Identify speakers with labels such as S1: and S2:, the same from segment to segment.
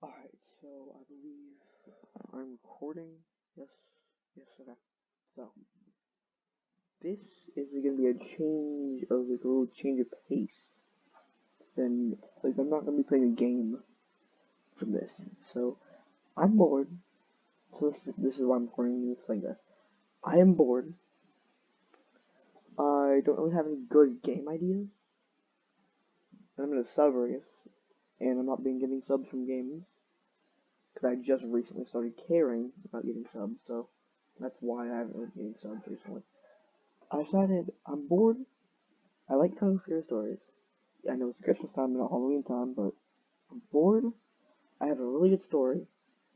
S1: Alright, so I believe I'm recording. Yes, yes, okay. So, this is gonna be a change of, like, a little change of pace. Then, like, I'm not gonna be playing a game from this. So, I'm bored. So, this is why I'm recording this like this. I am bored. I don't really have any good game ideas. And I'm in a sub race, and I'm not being getting subs from games. Because I just recently started caring about getting subs, so that's why I haven't really been getting subs recently. I decided I'm bored. I like telling scary stories. I know it's Christmas time, not Halloween time, but I'm bored. I have a really good story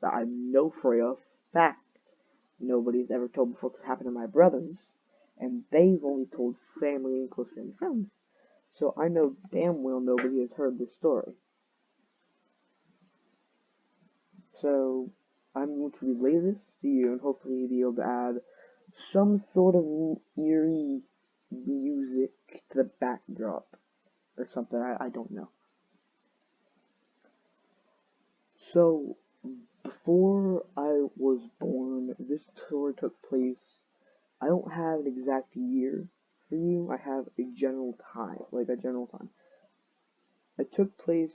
S1: that I know for a fact nobody's ever told before because it happened to my brothers, and they've only told family and close family friends. So I know damn well nobody has heard this story. So I'm going to relay this to you and hopefully be able to add some sort of eerie music to the backdrop or something. I don't know. So, before I was born, this tour took place. I don't have an exact year for you. I have a general time, like a general time. It took place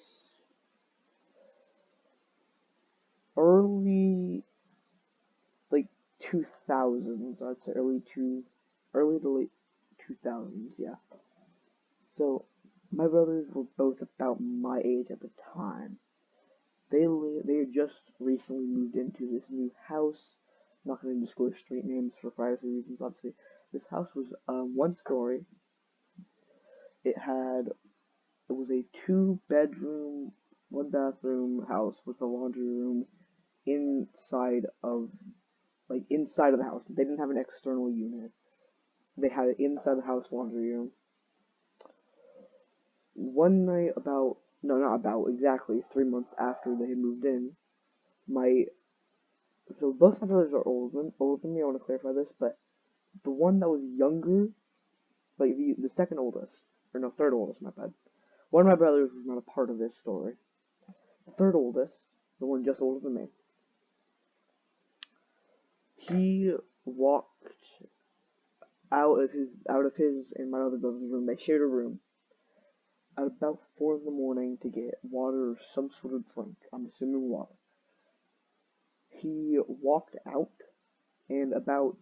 S1: early, like 2000s. I'd say early to late 2000s. Yeah. So, my brothers were both about my age at the time. They had just recently moved into this new house. I'm not going to disclose street names for privacy reasons, obviously. This house was one story. It was a 2 bedroom, 1 bathroom house with a laundry room inside of inside of the house. They didn't have an external unit. They had it inside the house laundry room. One night, about no, not about exactly 3 months after they had moved in, my so both my brothers are older than me. I want to clarify this, but the one that was younger, like the second oldest, or no, third oldest, my bad. One of my brothers was not a part of this story. The third oldest, the one just older than me, he walked out of his and my other brother's room. They shared a room at about 4 in the morning to get water or some sort of drink. I'm assuming water. He walked out, and about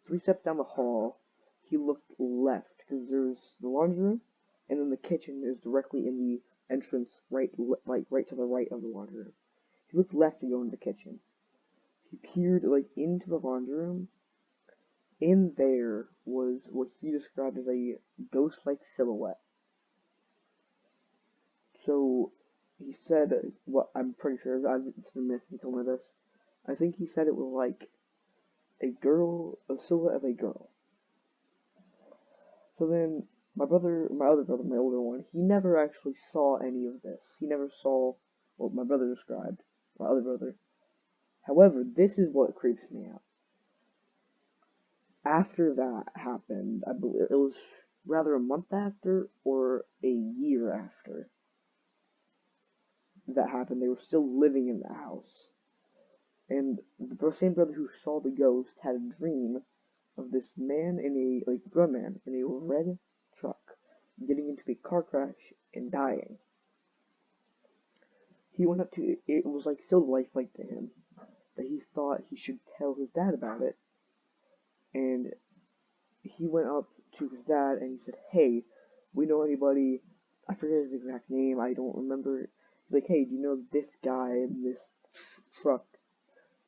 S1: 3 steps down the hall, he looked left because there's the laundry room, and then the kitchen is directly in the entrance, right to the right of the laundry room. He looked left to go into the kitchen. He peered into the laundry room. In there was what he described as a ghost-like silhouette. So he said, what I'm pretty sure, it's been missing, he told me this. I think he said it was like a silhouette of a girl. So then my other brother, my older one, he never actually saw any of this. He never saw what my brother described, my other brother. However, this is what creeps me out. After that happened, I believe it was rather a month after or a year after that happened, they were still living in the house. And the same brother who saw the ghost had a dream of this man grown man in a red truck getting into a car crash and dying. He went up to it was like so lifelike to him that he thought he should tell his dad about it. And he went up to his dad and he said, "Hey, we know anybody?" I forget his exact name. I don't remember. He's like, "Hey, do you know this guy in this truck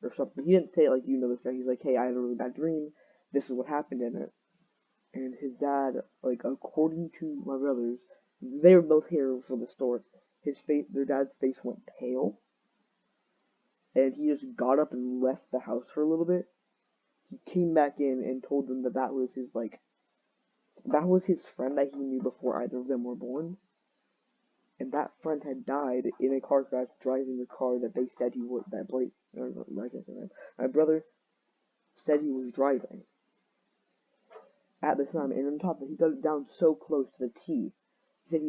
S1: or something?" He didn't say like, "You know this guy." He's like, "Hey, I had a really bad dream. This is what happened in it." And his dad, according to my brothers, they were both here for the story. Their dad's face went pale, and he just got up and left the house for a little bit. He came back in and told them that was his friend that he knew before either of them were born, and that friend had died in a car crash driving the car that they said he would. That Blake, or like I said, my brother said he was driving at the time, and on top of it, he got it down so close to the T. He said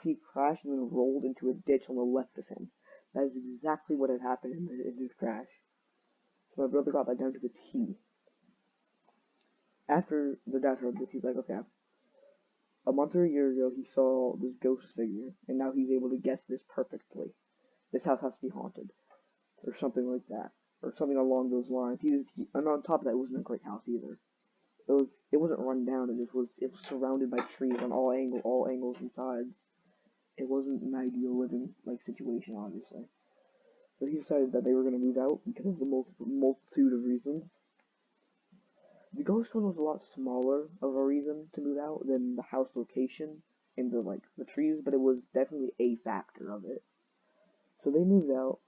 S1: he crashed and then rolled into a ditch on the left of him. That is exactly what had happened in his crash. So my brother got that down to the T. After the dad heard this, he's like, okay, a month or a year ago, he saw this ghost figure, and now he's able to guess this perfectly. This house has to be haunted, or something like that, or something along those lines. And on top of that, it wasn't a great house either. It wasn't run down. It was surrounded by trees on all angles and sides. It wasn't an ideal living situation, obviously. So he decided that they were going to move out because of the multitude of reasons. The ghost one was a lot smaller of a reason to move out than the house location and the trees, but it was definitely a factor of it. So they moved out,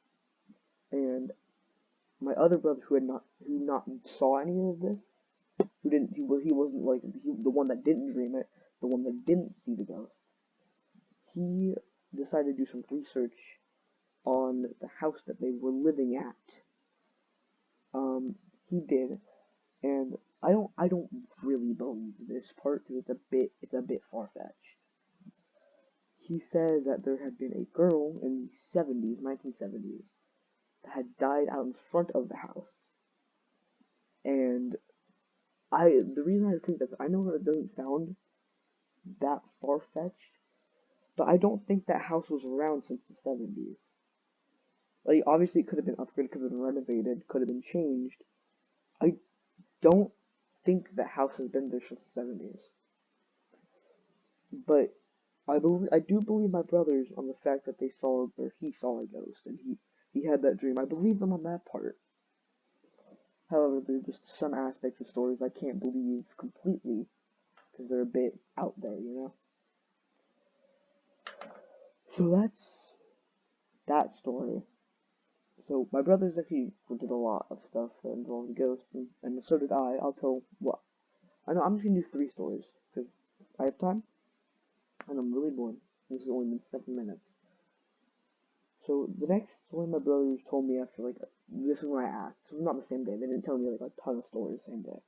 S1: and my other brother who not saw any of this, he wasn't the one that didn't dream it, the one that didn't see the ghost. He decided to do some research on the house that they were living at. He did, and I don't really believe this part because it's a bit far fetched. He said that there had been a girl in the 1970s, that had died out in front of the house, and the reason I think that I know that it doesn't sound that far fetched, but I don't think that house was around since the 70s. Obviously, it could have been upgraded, could have been renovated, could have been changed. I don't think that house has been there since the 70s. But I do believe my brothers on the fact that he saw a ghost, and he had that dream. I believe them on that part. However, there's just some aspects of stories I can't believe completely, because they're a bit out there, you know? So that's that story. So my brothers actually did a lot of stuff that involved ghosts, and so did I. I'll tell what. I know I'm just gonna do 3 stories, because I have time, and I'm really bored. This has only been 7 minutes. So the next story my brothers told me after this is when I asked. This was not the same day. They didn't tell me a ton of stories the same day.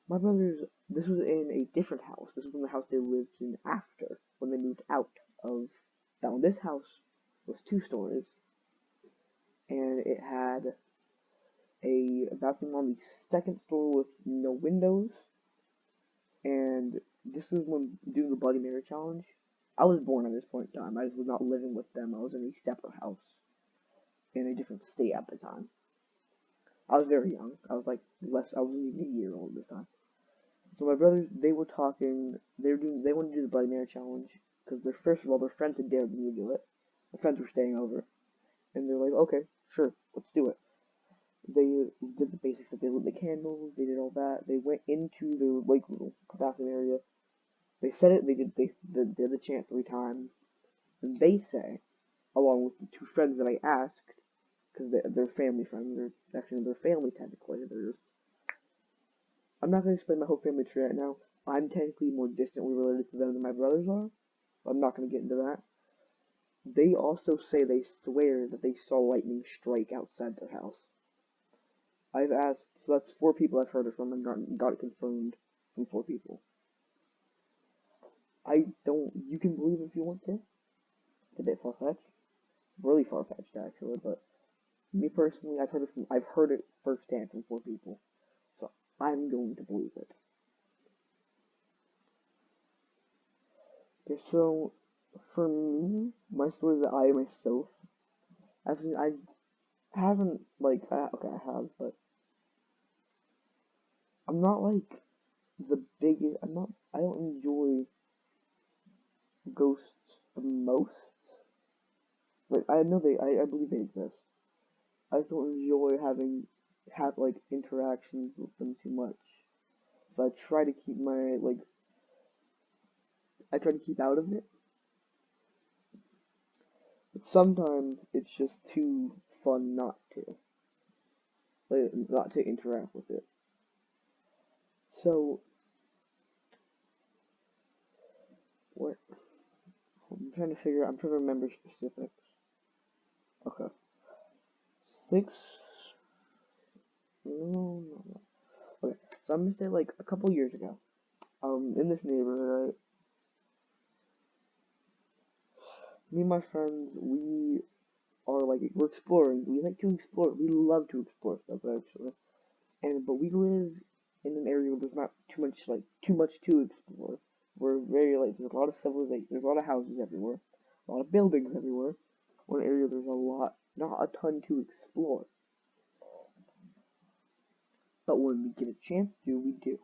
S1: My brothers, this was in a different house. This was in the house they lived in after, when they moved out of that one. This house was 2 stories, and it had a bathroom on the second story with no windows. And this was when doing the Bloody Mary challenge. I was born at this point in time. I was not living with them. I was in a separate house in a different state at the time. I was very young. I was I wasn't even a year old this time. So my brothers, they were talking. They wanted to do the Bloody Mary challenge because first of all, their friends had dared them to do it. Their friends were staying over, and they're like, okay, sure, let's do it. They did the basics. They lit the candles. They did all that. They went into the room bathroom area. They said it. They did the chant 3 times. And they say, along with the 2 friends that I asked, because they're family friends. They're actually their family technically. I'm not going to explain my whole family tree right now. I'm technically more distantly related to them than my brothers are. But I'm not going to get into that. They also say they swear that they saw lightning strike outside their house. I've asked, so that's 4 people I've heard it from and got it confirmed from 4 people. You can believe if you want to. It's a bit far-fetched. Really far-fetched, actually, but me personally, I've heard it firsthand from 4 people. So, I'm going to believe it. Okay, so, for me, my story that I myself, actually, I haven't, okay, I have, but I'm not, the biggest, I don't enjoy ghosts the most. I know I believe they exist. I just don't enjoy have interactions with them too much. So I try to keep I try to keep out of it. But sometimes it's just too fun not to. Not to interact with it. So, what? I'm trying to remember specifics. Okay. 6, no. Okay, so I'm gonna say a couple years ago, in this neighborhood, right? Me and my friends, we are like, we're exploring. We like to explore. We love to explore stuff actually. But we live in an area where there's not too much to explore. We're very like, there's a lot of civilization. There's a lot of houses everywhere, a lot of buildings everywhere. One area there's a lot, not a ton to explore. But when we get a chance to, we do.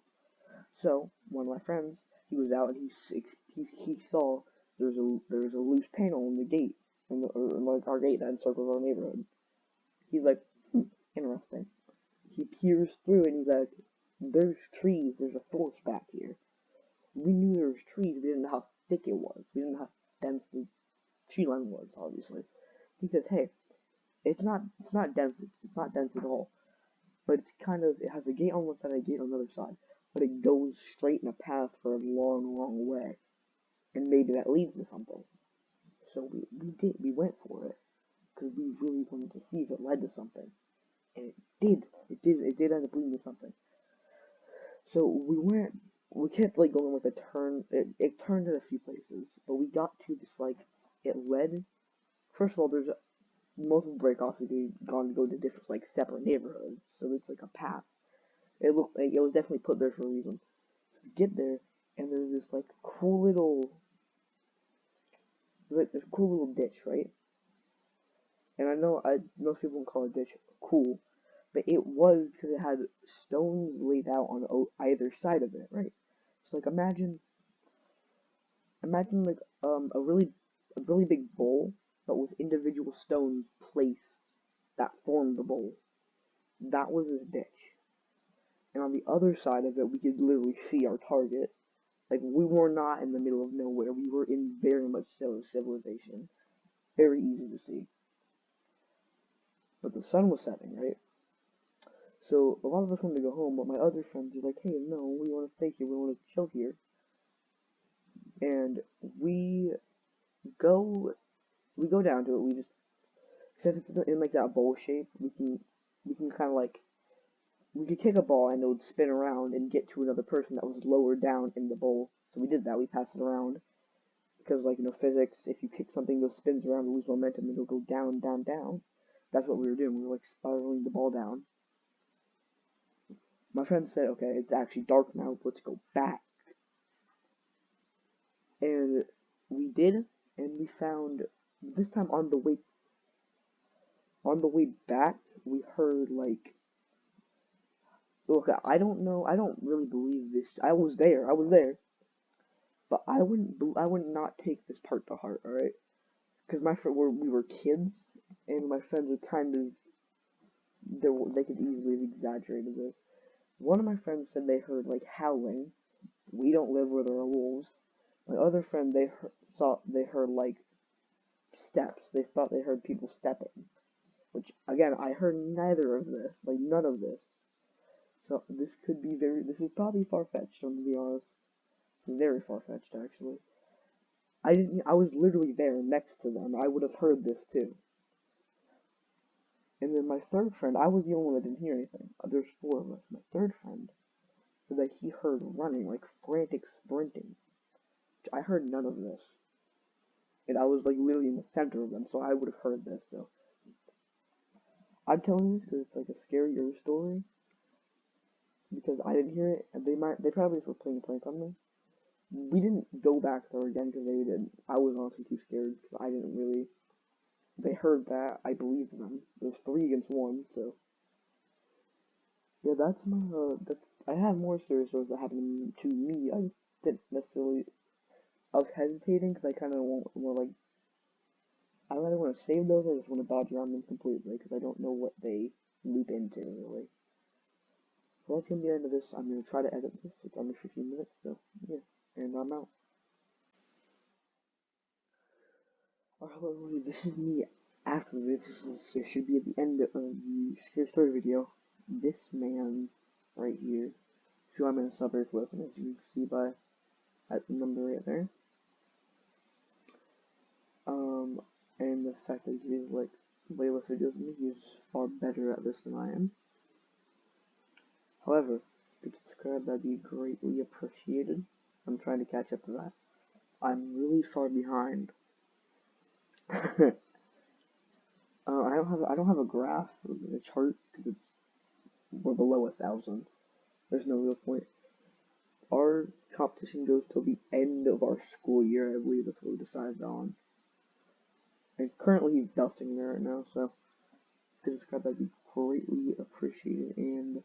S1: So one of my friends, he was out and he saw there's a loose panel in the gate, in like our gate that encircles our neighborhood. He's like, interesting. He peers through and he's like, there's trees, there's a forest back here. We knew there was trees, we didn't know how thick it was. We didn't know how dense the tree line was, obviously. He says, hey, it's not dense, it's not dense at all. But it has a gate on one side and a gate on the other side. But it goes straight in a path for a long, long way. And maybe that leads to something. So we went for it. Because we really wanted to see if it led to something. And it did end up leading to something. So we kept like going like a turn, it turned in a few places. But we got to this like, it led, first of all there's most of the break-offs we gone to go to different like separate neighborhoods. So it's like a path. It looked like it was definitely put there for a reason. So we get there, and there's this like cool little, this cool little ditch, right? And I know most people call a ditch cool, but it was because it had stones laid out on either side of it, right? So like imagine like a really big bowl, but with individual stones placed that formed the bowl. That was this ditch. And on the other side of it, we could literally see our target. Like, we were not in the middle of nowhere. We were in very much so civilization. Very easy to see. But the sun was setting, right? So a lot of us wanted to go home, but my other friends were like, hey, no, we want to stay here. We want to chill here. And go we go down to it. We just, since it's in like that bowl shape, we can kind of like, we could kick a ball and it would spin around and get to another person that was lower down in the bowl. So we did that. We passed it around because, like, physics. If you kick something that spins around and lose momentum, it'll go down, down, down. That's what we were doing. We were like spiraling the ball down. My friend said, "Okay, it's actually dark now. Let's go back." And we did, and we found this time on the way back, we heard like, look, I don't know, I don't really believe this. I was there, but I would not take this part to heart, all right? Because we were kids, and my friends were kind of, they could easily have exaggerated this. One of my friends said they heard like howling. We don't live where there are wolves. My other friend, thought they heard like steps. They thought they heard people stepping. Which, again, I heard neither of this, like none of this. So this is probably far-fetched, I'm gonna be honest. It's very far-fetched, actually. I was literally there next to them. I would have heard this too. And then my third friend, I was the only one that didn't hear anything. There's four of us. My third friend said that he heard running, like frantic sprinting. I heard none of this. And I was like literally in the center of them, so I would have heard this. So I'm telling this because it's like a scarier story. Because I didn't hear it, and they probably were playing a prank on me. We didn't go back there again because they didn't. I was honestly too scared because I didn't really. They heard that. I believed them. It was 3 against 1, so yeah, that's my that's. I have more serious stories that happened to me. I didn't necessarily. I was hesitating because I kind of want more like. I either want to save those or I just want to dodge around them completely because I don't know what they loop into really. So that's gonna be the end of this. I'm gonna try to edit this. It's under 15 minutes, so yeah, and I'm out. Hello, this is me after this. This should be at the end of the scary story video. This man right here, who I'm in a suburb with, and as you can see by that number right there. And the fact that he's like way less videos than me, he's far better at this than I am. However, if you could subscribe, that'd be greatly appreciated. I'm trying to catch up to that. I'm really far behind. I don't have a graph or a chart because we're below 1,000. There's no real point. Our competition goes till the end of our school year. I believe that's what we decided on. And currently he's dusting there right now, so if you could subscribe, that'd be greatly appreciated. And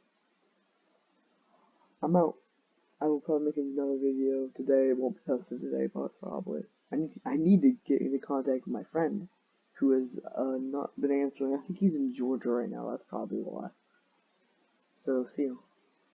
S1: I'm out. I will probably make another video today. It won't be posted today, but probably. I need to get into contact with my friend, who has not been answering. I think he's in Georgia right now. That's probably why. So see you.